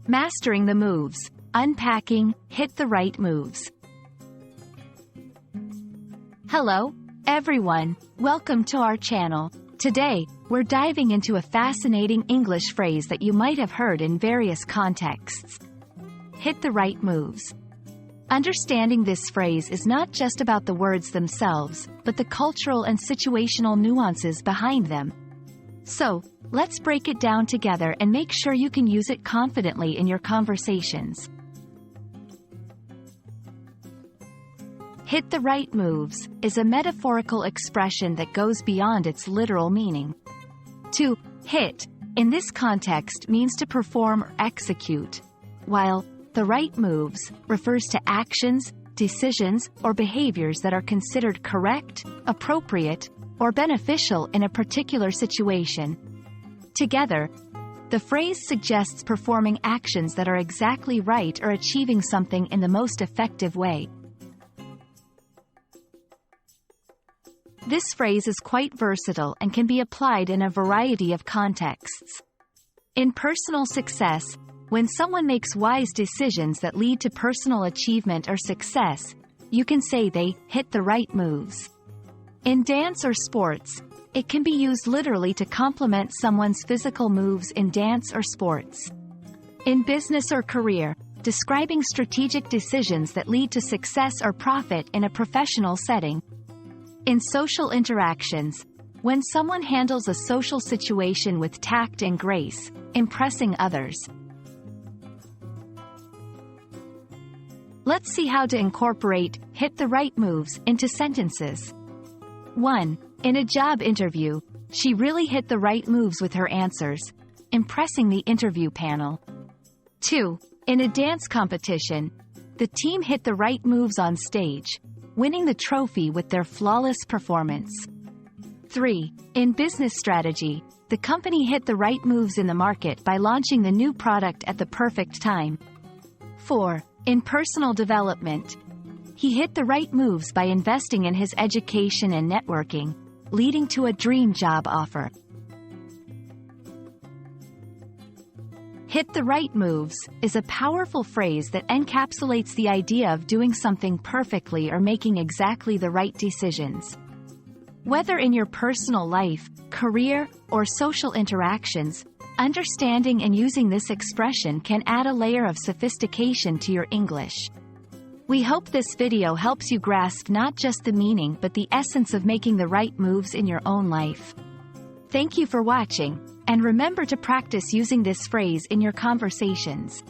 Mastering the moves. Unpacking, hit the right moves. Hello, everyone. Welcome to our channel. Today, we're diving into a fascinating English phrase that you might have heard in various contexts. Hit the right moves. Understanding this phrase is not just about the words themselves, but the cultural and situational nuances behind them. So, let's break it down together and make sure you can use it confidently in your conversations. Hit the right moves is a metaphorical expression that goes beyond its literal meaning. To hit, in this context, means to perform or execute, while the right moves refers to actions, decisions, or behaviors that are considered correct, appropriate, or beneficial in a particular situation. Together, the phrase suggests performing actions that are exactly right or achieving something in the most effective way. This phrase is quite versatile and can be applied in a variety of contexts. In personal success, when someone makes wise decisions that lead to personal achievement or success, you can say they hit the right moves. In dance or sports, it can be used literally to complement someone's physical moves in dance or sports. In business or career, describing strategic decisions that lead to success or profit in a professional setting. In social interactions, when someone handles a social situation with tact and grace, impressing others. Let's see how to incorporate hit the right moves into sentences. 1. In a job interview, she really hit the right moves with her answers, impressing the interview panel. 2. In a dance competition, the team hit the right moves on stage, winning the trophy with their flawless performance. 3. In business strategy, the company hit the right moves in the market by launching the new product at the perfect time. 4. In personal development, he hit the right moves by investing in his education and networking, leading to a dream job offer. Hit the right moves is a powerful phrase that encapsulates the idea of doing something perfectly or making exactly the right decisions. Whether in your personal life, career, or social interactions, understanding and using this expression can add a layer of sophistication to your English. We hope this video helps you grasp not just the meaning but the essence of making the right moves in your own life. Thank you for watching, and remember to practice using this phrase in your conversations.